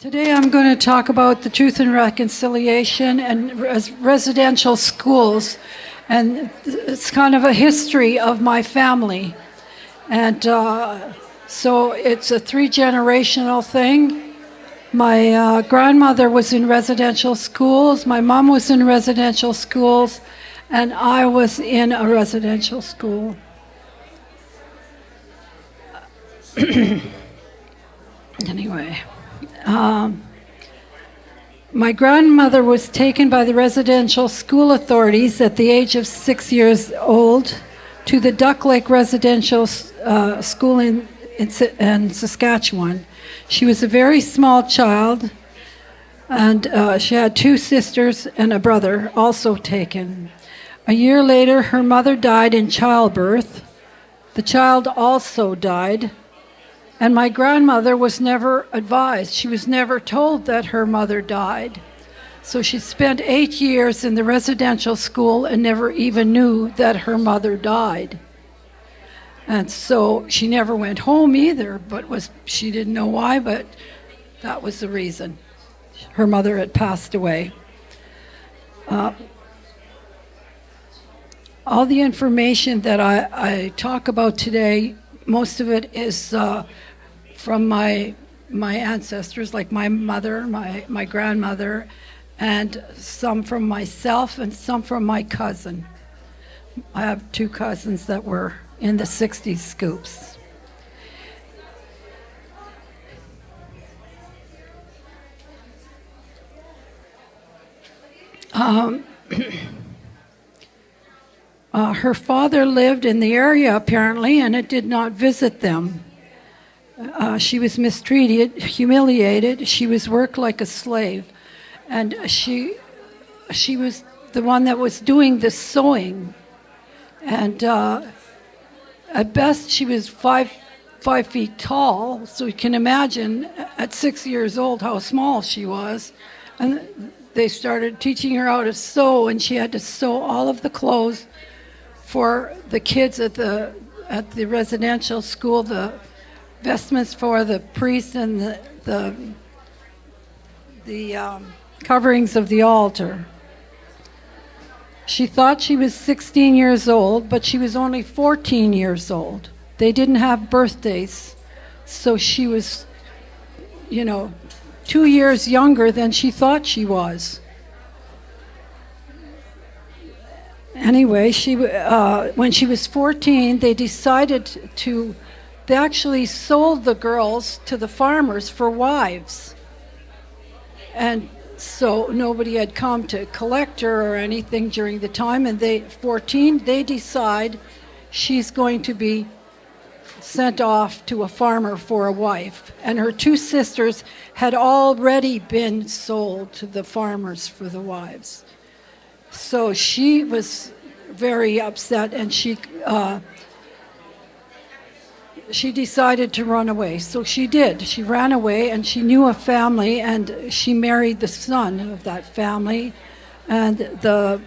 Today I'm going to talk about the Truth and Reconciliation and residential schools. And it's kind of a history of my family. And so it's a three-generational thing. My grandmother was in residential schools, my mom was in residential schools, and I was in a residential school. Anyway. My grandmother was taken by the residential school authorities at the age of 6 years old to the Duck Lake Residential School in Saskatchewan. She was a very small child, and she had two sisters and a brother also taken. A year later, her mother died in childbirth. The child also died. And my grandmother was never advised. She was never told that her mother died. So she spent 8 years in the residential school and never even knew that her mother died. And so she never went home either, she didn't know why, but that was the reason. Her mother had passed away. All the information that I talk about today, most of it is from my ancestors, like my mother, my grandmother, and some from myself and some from my cousin. I have two cousins that were in the 60's scoops. Her father lived in the area apparently, and it did not visit them. She was mistreated, humiliated. She was worked like a slave, and she was the one that was doing the sewing. And at best, she was five feet tall. So you can imagine at 6 years old how small she was. And they started teaching her how to sew, and she had to sew all of the clothes for the kids at the residential school, the vestments for the priests and the coverings of the altar. She thought she was 16 years old, but she was only 14 years old. They didn't have birthdays, so she was, 2 years younger than she thought she was. Anyway, when she was 14, they decided they actually sold the girls to the farmers for wives. And so nobody had come to collect her or anything during the time, and they decide she's going to be sent off to a farmer for a wife. And her two sisters had already been sold to the farmers for the wives. So she was very upset, and she decided to run away. So she did. She ran away, and she knew a family, and she married the son of that family. And the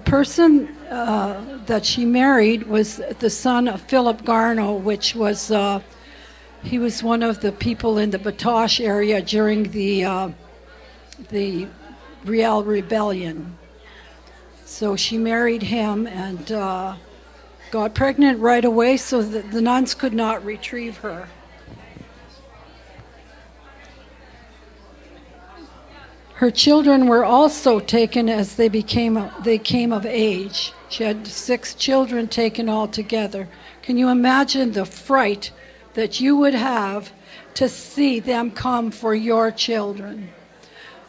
person that she married was the son of Philip Garno, which was he was one of the people in the Batoche area during the Riel Rebellion. So she married him and got pregnant right away, so that the nuns could not retrieve her. Her children were also taken as they came of age. She had 6 children taken altogether. Can you imagine the fright that you would have to see them come for your children?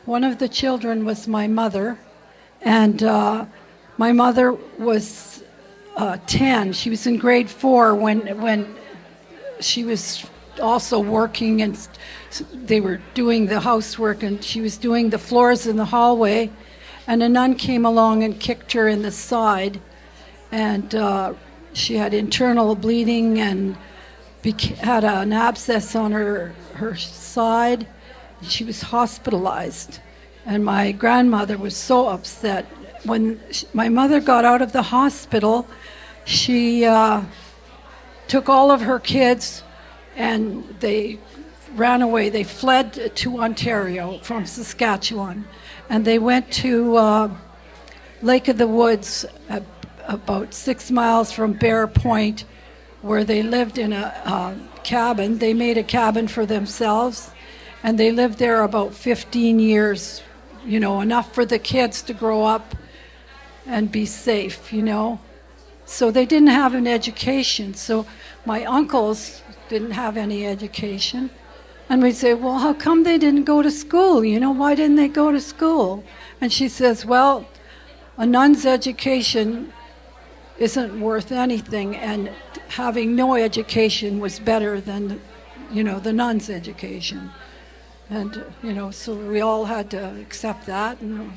One of the children was my mother, and my mother was 10. She was in grade 4 when she was also working, and they were doing the housework, and she was doing the floors in the hallway, and a nun came along and kicked her in the side, and she had internal bleeding and had an abscess on her side. She was hospitalized, and my grandmother was so upset. When my mother got out of the hospital, she took all of her kids, and they ran away. They fled to Ontario from Saskatchewan, and they went to Lake of the Woods, about 6 miles from Bear Point, where they lived in a cabin. They made a cabin for themselves, and they lived there about 15 years, enough for the kids to grow up and be safe, So they didn't have an education. So my uncles didn't have any education. And we'd say, well, how come they didn't go to school? Why didn't they go to school? And she says, well, a nun's education isn't worth anything, and having no education was better than, the nun's education. And, so we all had to accept that. And,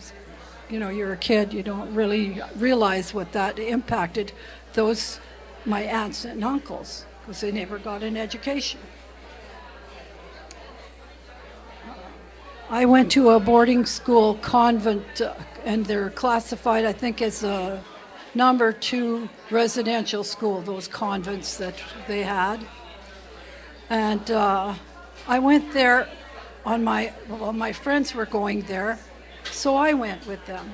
you're a kid, you don't really realize what that impacted my aunts and uncles, because they never got an education. I went to a boarding school convent, and they're classified, I think, as a number 2 residential school, those convents that they had. And I went there my friends were going there, so I went with them.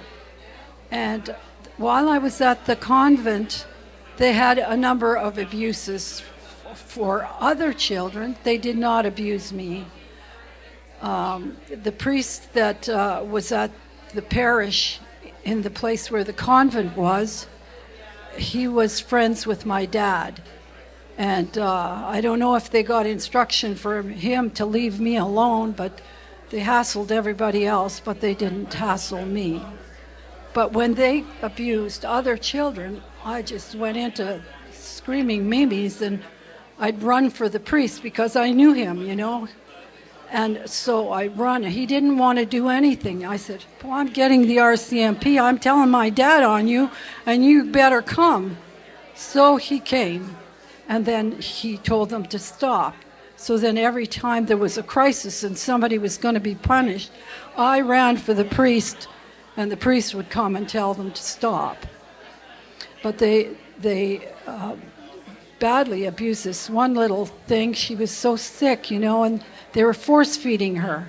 And while I was at the convent, they had a number of abuses for other children. They did not abuse me. The priest that was at the parish in the place where the convent was, he was friends with my dad. And I don't know if they got instruction for him to leave me alone, but they hassled everybody else, but they didn't hassle me. But when they abused other children, I just went into screaming memes, and I'd run for the priest because I knew him, And so I run. He didn't want to do anything. I said, well, I'm getting the RCMP. I'm telling my dad on you, and you better come. So he came, and then he told them to stop. So then every time there was a crisis and somebody was going to be punished, I ran for the priest, and the priest would come and tell them to stop. But they badly abused this one little thing. She was so sick, and they were force-feeding her.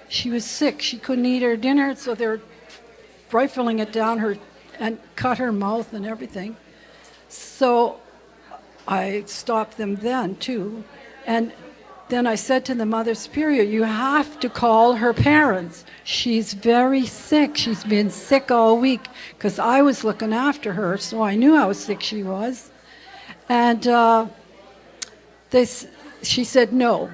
She was sick. She couldn't eat her dinner, so they were rifling it down her and cut her mouth and everything. So I stopped them then, too. And then I said to the Mother Superior, you have to call her parents. She's very sick. She's been sick all week, because I was looking after her, so I knew how sick she was. And she said no.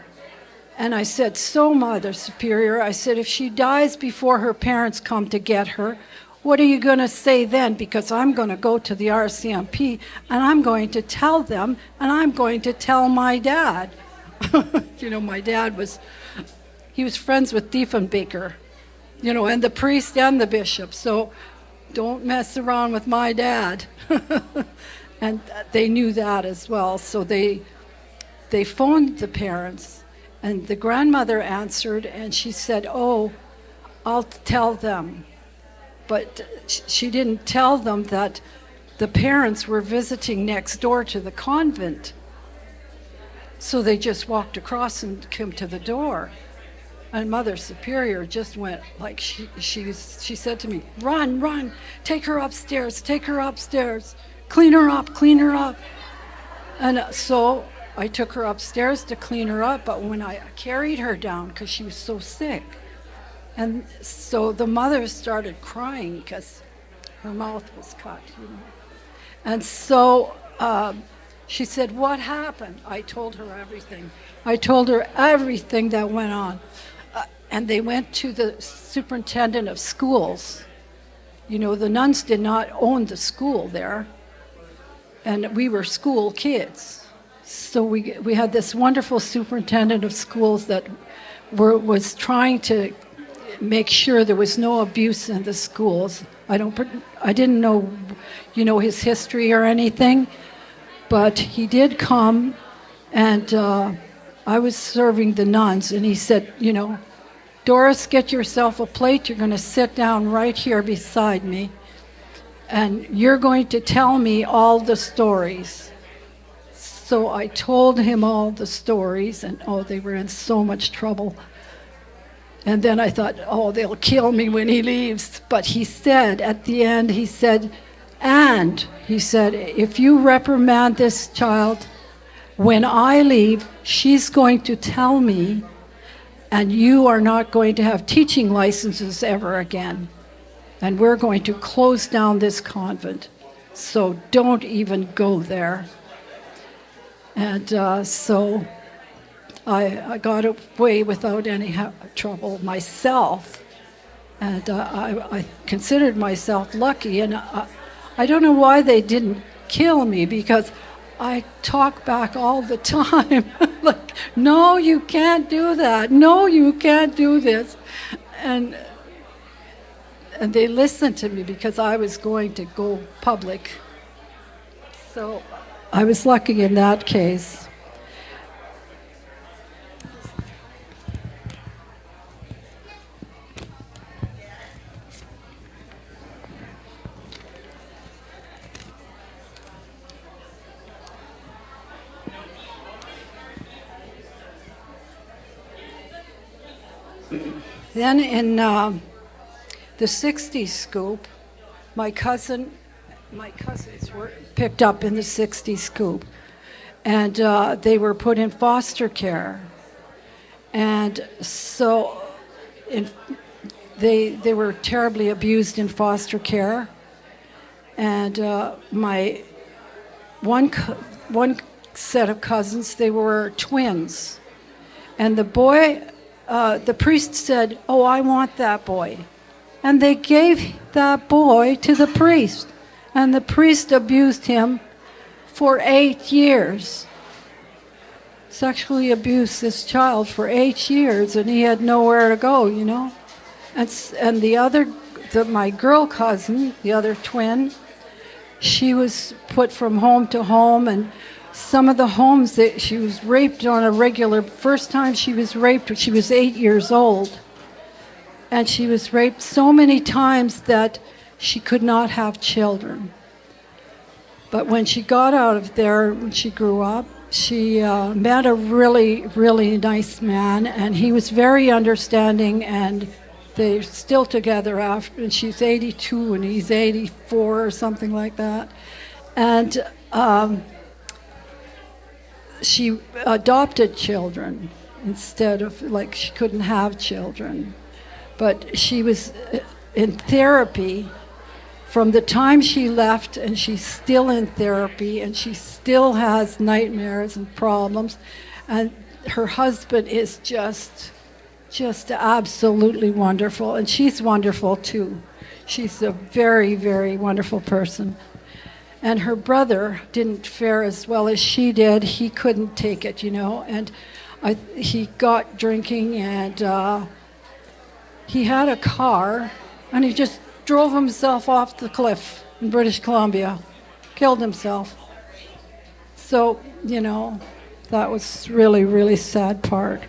And I said, so Mother Superior, I said, if she dies before her parents come to get her, what are you going to say then? Because I'm going to go to the RCMP, and I'm going to tell them, and I'm going to tell my dad. My dad was friends with Diefenbaker, and the priest and the bishop. So don't mess around with my dad. And they knew that as well. So they phoned the parents, and the grandmother answered, and she said, oh, I'll tell them. But she didn't tell them that the parents were visiting next door to the convent. So they just walked across and came to the door. And Mother Superior just went, like she said to me, run, take her upstairs, clean her up. And so I took her upstairs to clean her up, but when I carried her down, because she was so sick, and so the mother started crying because her mouth was cut, And so she said, what happened? I told her everything. I told her everything that went on. And they went to the superintendent of schools. The nuns did not own the school there. And we were school kids. So we had this wonderful superintendent of schools that was trying to make sure there was no abuse in the schools. I didn't know, his history or anything, but he did come, and I was serving the nuns, and he said, Doris, get yourself a plate. You're going to sit down right here beside me, and you're going to tell me all the stories. So I told him all the stories, and they were in so much trouble. And then I thought, they'll kill me when he leaves. But he said, at the end, he said, if you reprimand this child, when I leave, she's going to tell me, and you are not going to have teaching licenses ever again. And we're going to close down this convent. So don't even go there. And so I got away without any trouble myself. And I considered myself lucky. And I don't know why they didn't kill me, because I talk back all the time. Like, no, you can't do that. No, you can't do this. And they listened to me because I was going to go public. So I was lucky in that case. Then in the 60's scoop, my cousins were picked up in the 60's scoop, and they were put in foster care. And so they were terribly abused in foster care. And my one set of cousins, they were twins. And the boy, the priest said, I want that boy. And they gave that boy to the priest. And the priest abused him for 8 years. Sexually abused this child for 8 years, and he had nowhere to go, And my girl cousin, the other twin, she was put from home to home, and some of the homes that she was raped on a regular. First time she was raped when she was 8 years old. And she was raped so many times that she could not have children. But when she got out of there, when she grew up, she met a really, really nice man, and he was very understanding, and they're still together after, and she's 82 and he's 84 or something like that. And she adopted children instead of, she couldn't have children. But she was in therapy from the time she left, and she's still in therapy, and she still has nightmares and problems. And her husband is just absolutely wonderful, and she's wonderful too. She's a very, very wonderful person. And her brother didn't fare as well as she did. He couldn't take it, and he got drinking, and he had a car, and he just drove himself off the cliff in British Columbia, killed himself. So, that was really, really sad part.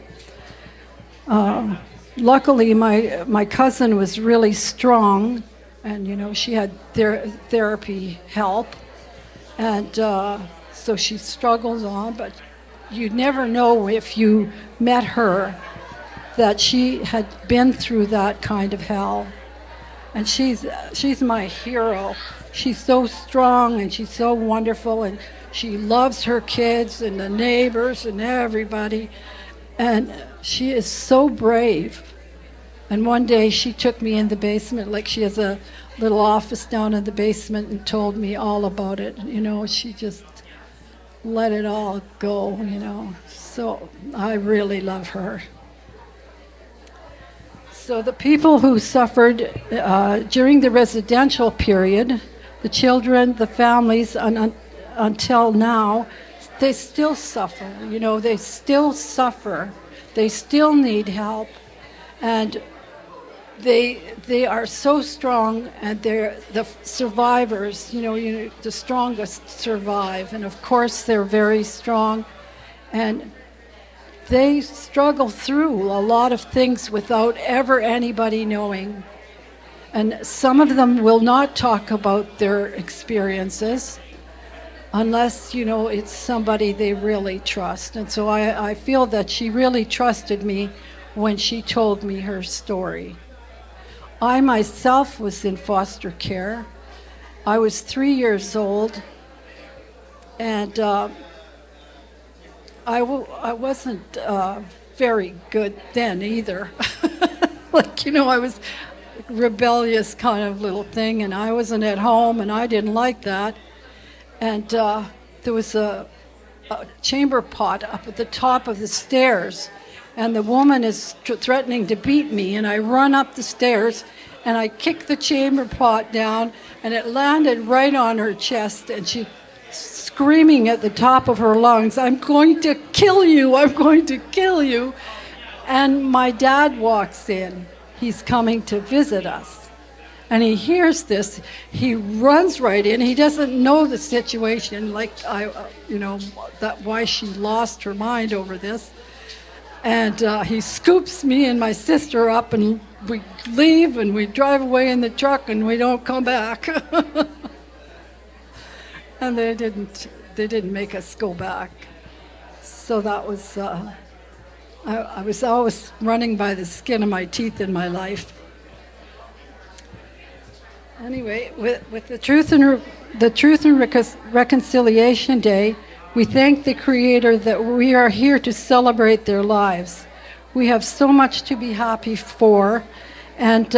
Luckily, my cousin was really strong, and, she had therapy help, and so she struggles on, but you'd never know if you met her that she had been through that kind of hell. And she's my hero. She's so strong, and she's so wonderful, and she loves her kids and the neighbors and everybody. And she is so brave. And one day she took me in the basement, she has a little office down in the basement, and told me all about it. She just let it all go, So I really love her. So the people who suffered during the residential period, the children, the families, until now, they still suffer. They still suffer. They still need help, and they are so strong, and they're the survivors. The strongest survive, and of course they're very strong, and they struggle through a lot of things without ever anybody knowing. And some of them will not talk about their experiences, unless, it's somebody they really trust. And so I feel that she really trusted me when she told me her story. I myself was in foster care. I was 3 years old, and I wasn't very good then either. I was a rebellious kind of little thing, and I wasn't at home, and I didn't like that. And there was a chamber pot up at the top of the stairs, and the woman is threatening to beat me, and I run up the stairs, and I kick the chamber pot down, and it landed right on her chest, and she screaming at the top of her lungs, "I'm going to kill you, I'm going to kill you." And my dad walks in. He's coming to visit us. And he hears this. He runs right in. He doesn't know the situation, that why she lost her mind over this. And he scoops me and my sister up, and we leave, and we drive away in the truck, and we don't come back. And they didn't make us go back. So that was, I was always running by the skin of my teeth in my life. Anyway, with the Truth and Reconciliation Day, we thank the Creator that we are here to celebrate their lives. We have so much to be happy for. And,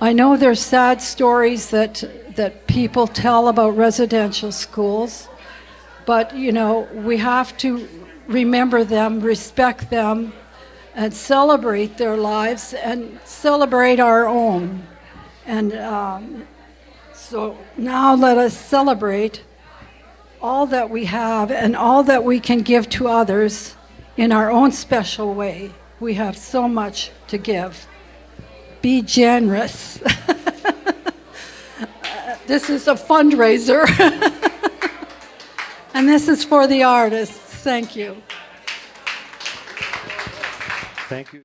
I know there's sad stories that people tell about residential schools, but, we have to remember them, respect them, and celebrate their lives and celebrate our own. And so now let us celebrate all that we have and all that we can give to others in our own special way. We have so much to give. Be generous. This is a fundraiser. And this is for the artists. Thank you. Thank you.